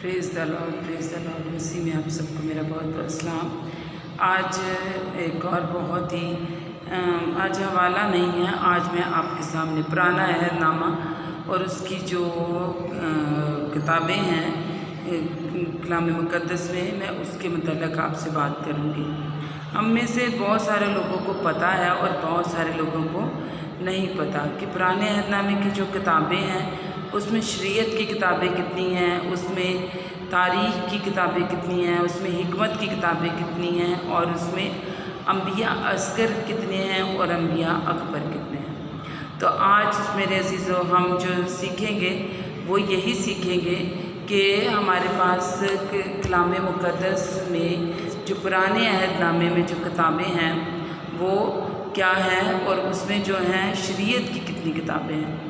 Praise the Lord मसीह में आप सबको मेरा बहुत बहुत सलाम। आज एक और बहुत ही आज हवाला नहीं है। आज मैं आपके सामने पुराना अहदनामा और उसकी जो किताबें हैं कलाम मुक़द्दस में, मैं उसके मतलब आपसे बात करूँगी। हम में से बहुत सारे लोगों को पता है और बहुत सारे लोगों को नहीं पता कि पुराने अहदनामे की जो किताबें हैं उसमें शरीयत की किताबें कितनी हैं, उसमें तारीख़ की किताबें कितनी हैं, उसमें हिकमत की किताबें कितनी हैं और उसमें अंबिया असगर कितने हैं और अंबिया अकबर कितने हैं। तो आज मेरे अज़ीज़ों हम जो सीखेंगे वो यही सीखेंगे कि हमारे पास कलाम मुक़द्दस में जो पुराने अहदनामे में जो किताबें हैं वो क्या हैं और उसमें जो हैं शरीयत की कितनी किताबें हैं।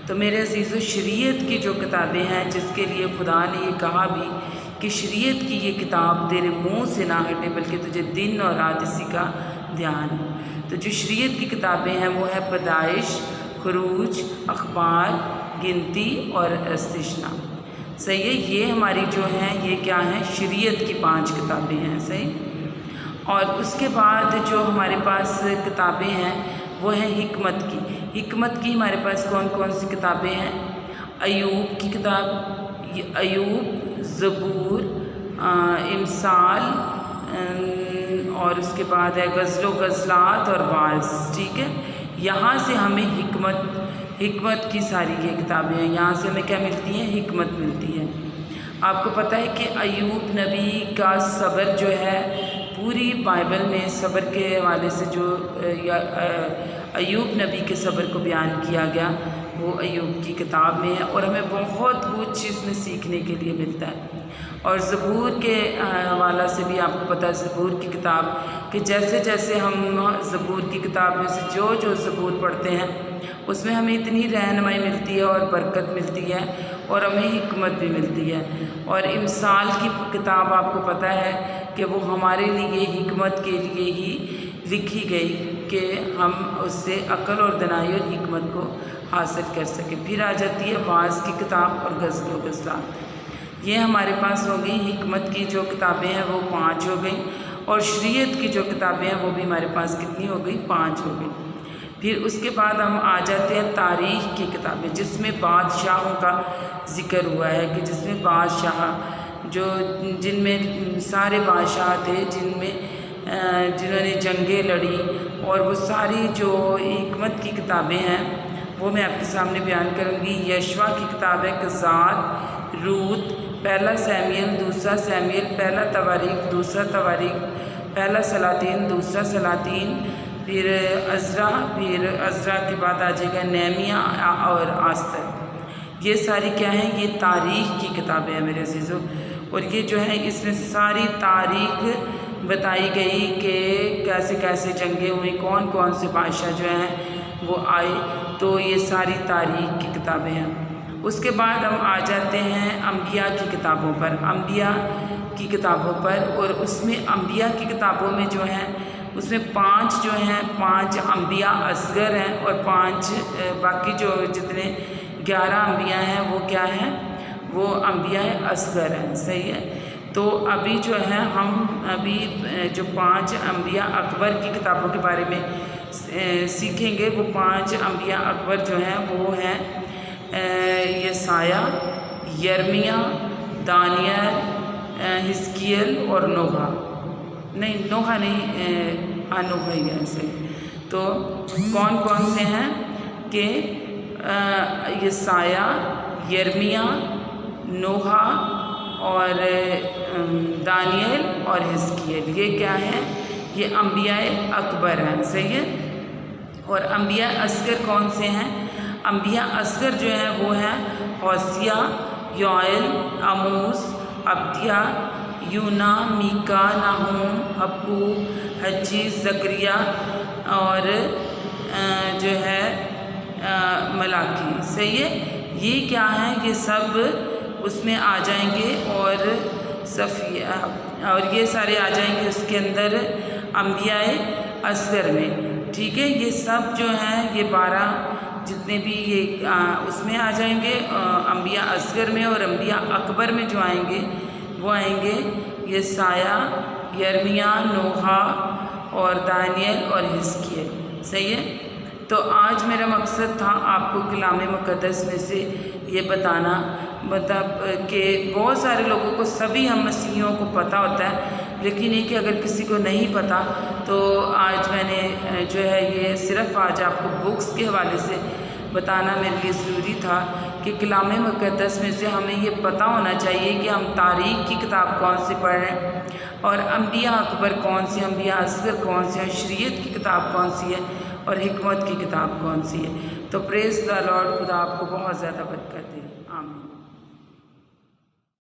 तो मेरे अज़ीज़ों, शरीयत की जो किताबें हैं जिसके लिए खुदा ने ये कहा भी कि शरीयत की ये किताब तेरे मुंह से ना हटे बल्कि तुझे दिन और रात इसी का ध्यान हो। तो जो शरीयत की किताबें हैं वो है पैदाइश, खुरूज, अखबार, गिनती और इस्तिश्ना। सही है, ये हमारी जो हैं ये क्या हैं, शरीयत की 5 किताबें हैं। सही। और उसके बाद जो हमारे पास किताबें हैं वो है हिकमत की। हिकमत की हमारे पास कौन कौन सी किताबें हैं? अयूब की किताब, अयूब, ज़बूर, इमसाल, और उसके बाद है गज़ल व गज़लात और वाज़। ठीक है, यहाँ से हमें हिकमत की सारी ये किताबें हैं। यहाँ से हमें क्या मिलती हैं? हिकमत मिलती है। आपको पता है कि अयूब नबी का सब्र जो है पूरी बाइबल में सब्र के हवाले से जो अयूब नबी के सब्र को बयान किया गया वो अयूब की किताब में है और हमें बहुत कुछ इसमें सीखने के लिए मिलता है। और ज़बूर के हवाला से भी आपको पता है, ज़बूर की किताब कि जैसे जैसे हम ज़बूर की किताब में से जो ज़बूर पढ़ते हैं उसमें हमें इतनी रहनुमाई मिलती है और बरकत मिलती है और हमें हिकमत भी मिलती है। और इमसाल की किताब आपको पता है कि वो हमारे लिए हिकमत के लिए ही लिखी गई कि हम उससे अक्ल और दनाई और हिकमत को हासिल कर सकें। फिर आ जाती है वाज़ की किताब और गज़ल व गज़लात। ये हमारे पास हो गई। हिकमत की जो किताबें हैं वो 5 हो गई और शरीयत की जो किताबें हैं वो भी हमारे पास कितनी हो गई? 5 हो गई। फिर उसके बाद हम आ जाते हैं तारीख़ की किताबें जिसमें बादशाहों का ज़िक्र हुआ है कि जिसमें बादशाह जो जिनमें सारे बादशाह थे जिन्होंने जंगें लड़ी और वो सारी जो हिकमत की किताबें हैं वो मैं आपके सामने बयान करूँगी। यशवा की किताब है, कज़ात, रूत, पहला सैमुएल, दूसरा सैमुएल, पहला तवारीख, दूसरा तवारीख, पहला सलातीन, दूसरा सलातीन, फिर अज़रा के बाद आ जाएगा नेहमिया और आस्तर। ये सारी क्या हैं? ये तारीख़ की किताबें हैं मेरे अज़ीज़ों। और ये जो है इसमें सारी तारीख़ बताई गई कि कैसे कैसे जंगें हुई, कौन कौन से बादशाह जो हैं वो आए। तो ये सारी तारीख़ की किताबें हैं। उसके बाद हम आ जाते हैं अंबिया की किताबों पर, अंबिया की किताबों पर। और उसमें अंबिया की किताबों में जो हैं उसमें 5 जो हैं 5 अंबिया असगर हैं और 5 बाकी जो जितने 11 अंबिया हैं वो क्या हैं? वो अंबिया असगर हैं। सही है। तो अभी जो है हम अभी जो 5 अंबिया अकबर की किताबों के बारे में सीखेंगे। वो 5 अंबिया अकबर जो हैं वो हैं यसाया, यर्मिया, दानियल, हिजकिय्याल और नोहा नोहा ही है। ऐसे तो कौन कौन से हैं कि यसाया, यर्मिया, नोहा और दानियल और हिजकिय्याल, ये क्या हैं? ये अंबिया अकबर हैं। सही है। और अंबिया असगर कौन से हैं? अंबिया असगर जो हैं वो हैं होसिया, योएल, आमोस, अब्दिया, यूना, मीका, नाहूम, हबक्कूक, हज्जी, ज़करिया और जो है मलाकी। सही है। ये क्या हैं? ये सब उसमें आ जाएंगे और सफ़िया और ये सारे आ जाएंगे उसके अंदर अंबिया असगर में। ठीक है। ये सब जो हैं ये 12 جتنے بھی یہ اس میں آ جائیں گے، انبیاء اصغر میں اور انبیاء اکبر میں جو آئیں گے وہ آئیں گے یسایہ، یرمیہ، نوح اور دانیل اور حزقیل۔ صحیح ہے؟ تو آج میرا مقصد تھا آپ کو کلام مقدس میں سے یہ بتانا، مطلب کہ بہت سارے لوگوں کو، سبھی ہم مسیحیوں کو پتہ ہوتا ہے، لیکن یہ کہ اگر کسی کو نہیں پتہ تو آج میں نے جو ہے یہ صرف آج آپ کو بکس کے حوالے سے بتانا میرے لیے ضروری تھا کہ کلام مقدس میں سے ہمیں یہ پتہ ہونا چاہیے کہ ہم تاریخ کی کتاب کون سی پڑھ رہے ہیں اور انبیاء اکبر کون سی، انبیاء اصغر کون سی، اور شریعت کی کتاب کون سی ہے اور حکمت کی کتاب کون سی ہے۔ تو پریز دی لارڈ، خدا آپ کو بہت زیادہ برکت دے۔